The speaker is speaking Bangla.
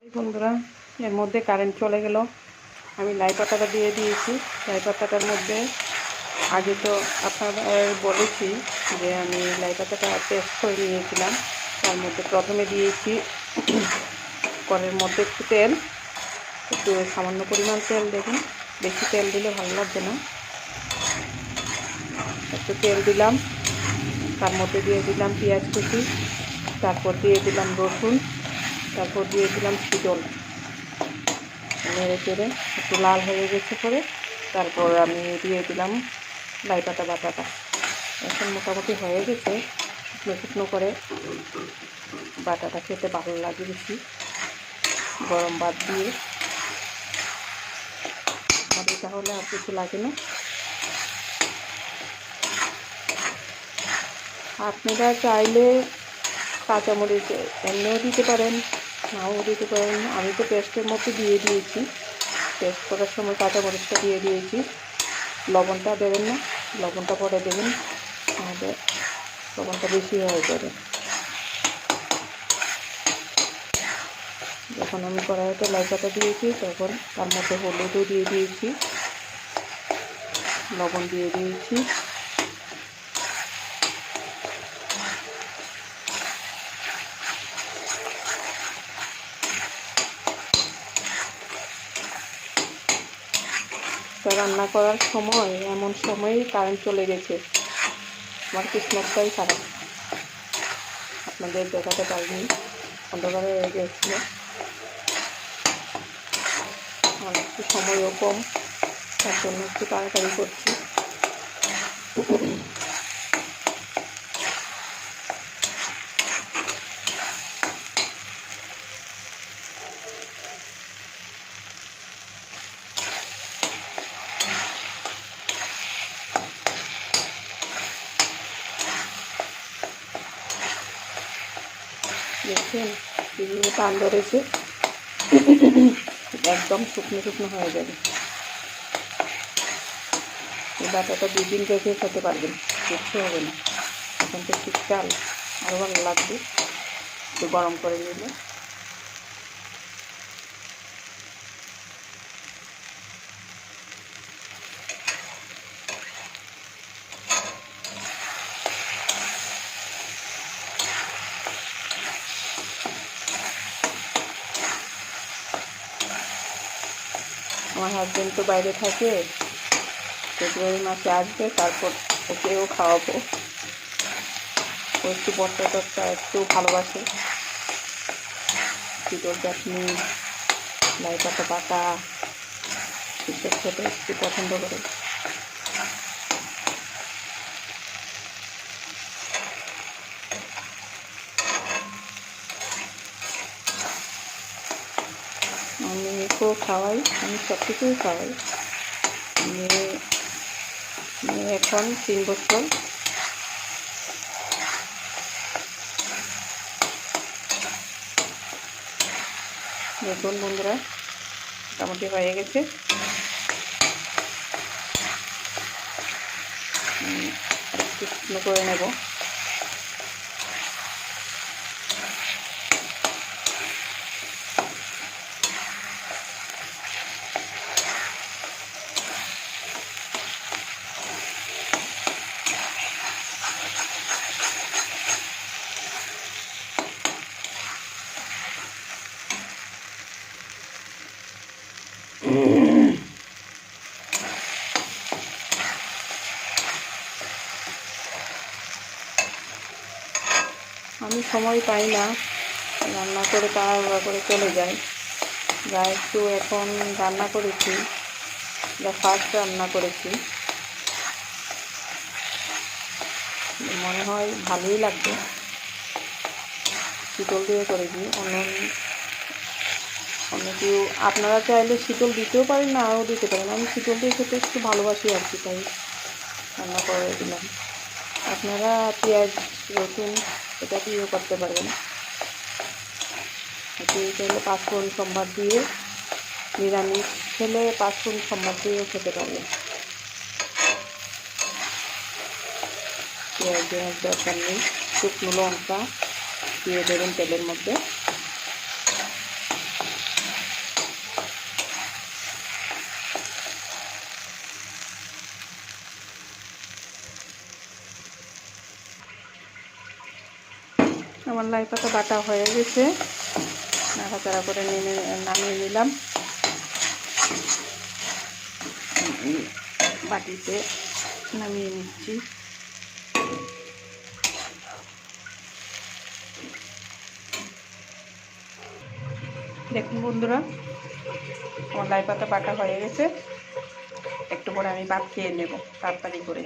এই বন্ধুরা, এর মধ্যে কারেন্ট চলে গেল। আমি লাই পাতাটা দিয়ে দিয়েছি। লাই পাতাটার মধ্যে আগে তো আপনাদের বলেছি যে আমি লাই পাতাটা পেস্ট করে নিয়েছিলাম। তার মধ্যে প্রথমে দিয়েছি কড়াইয়ের মধ্যে একটু তেল, একটু সামান্য পরিমাণ তেল। দেখুন, বেশি তেল দিলে ভালো লাগবে না। একটু তেল দিলাম, তার মধ্যে দিয়ে দিলাম পেঁয়াজ কুচি, তারপর দিয়ে দিলাম রসুন, তারপর দিয়ে দিলাম শিডল। নেড়ে চেড়ে একটু লাল হয়ে গেছে পরে তারপর আমি দিয়ে দিলাম লাই পাতা বাটাটা। এখন মোটামুটি হয়ে গেছে। শুকনো শুকনো করে বাটাটা খেতে ভালো লাগে বেশি, গরম ভাত দিয়ে। আর এটা হলে আর কিছু লাগে না। আপনারা চাইলে কাঁচামরিচ এমনিও দিতে পারেন, নাও দিতে পারেন। আমি তো পেস্টের মধ্যে দিয়ে দিয়েছি, পেস্ট করার সময় কাঁচামরিচটা দিয়ে দিয়েছি। লবণটা দেবেন না, লবণটা পরে দেবেন, তাহলে লবণটা বেশি হয়ে যাবে। যখন আমি কড়াইতে লাই পাতা দিয়েছি তখন তার মধ্যে হলুদও দিয়ে দিয়েছি, লবণ দিয়ে দিয়েছি। তা রান্না করার সময় এমন সময়েই কারেন্ট চলে গেছে। আমার কিসমতটাই খারাপ, আপনাদের দেখাতে পারিনি, অন্ধকারে হয়ে গেছিলো। আর একটু সময়ও কম, তার জন্য একটু তাড়াতাড়ি করছি। দেখছেন বিভিন্ন টান ধরেছে, একদম শুকনো শুকনো হয়ে যাবে। এই বাটাটা 2 দিন রেখে খেতে পারবেন, কিচ্ছু হবে না। এখন তো শীতকাল, আরও ভালো লাগবে একটু গরম করে নিলে। আমার হাজবেন্ড তো বাইরে থাকে, ফেব্রুয়ারি মাসে আসবে, তারপর ওকেও খাওয়াবো। ও একটু বর্ষা টর্ষা একটু ভালোবাসে, চিতল চাটনি, লাই পাতা বাটা এসব খেতে একটু পছন্দ করে। আমি মেয়েকেও খাওয়াই, আমি সব কিছুই খাওয়াই। মেয়ে এখন 3 বছর। দেখুন বন্ধুরা, মোটামুটি হয়ে গেছে। একটু শুকনো করে নেব। আমি সময় পাই না, রান্না করে তাড়াহুড়া করে চলে যাই। যা একটু এখন রান্না করেছি, যা ফার্স্ট রান্না করেছি, মনে হয় ভালোই লাগবে। শীতল দিয়ে করেছি। অন্য কেউ আপনারা চাইলে শীতল দিতেও পারেন, নাও দিতে পারেন। আমি শীতল দিয়ে খেতে একটু ভালোবাসি আর কি, তাই রান্না করে দিলাম। আপনারা পেঁয়াজ রসুন এটা দিয়েও করতে পারবেন। চাইলে 5 ফোড়ন সম্বার দিয়ে, নিরামিষ খেলে 5 ফোড়ন সম্বার দিয়েও খেতে পারবেন। পেঁয়াজ দেওয়ার দরকার নেই, শুকনো লঙ্কা দিয়ে দেবেন তেলের মধ্যে। আমার লাই পাতা বাটা হয়ে গেছে, নাড়াচাড়া করে নামিয়ে নিলাম। বাটিতে নামিয়ে নিচ্ছি। দেখুন বন্ধুরা, আমার লাই পাতা বাটা হয়ে গেছে। একটু পরে আমি ভাত খেয়ে নেব তাড়াতাড়ি করে।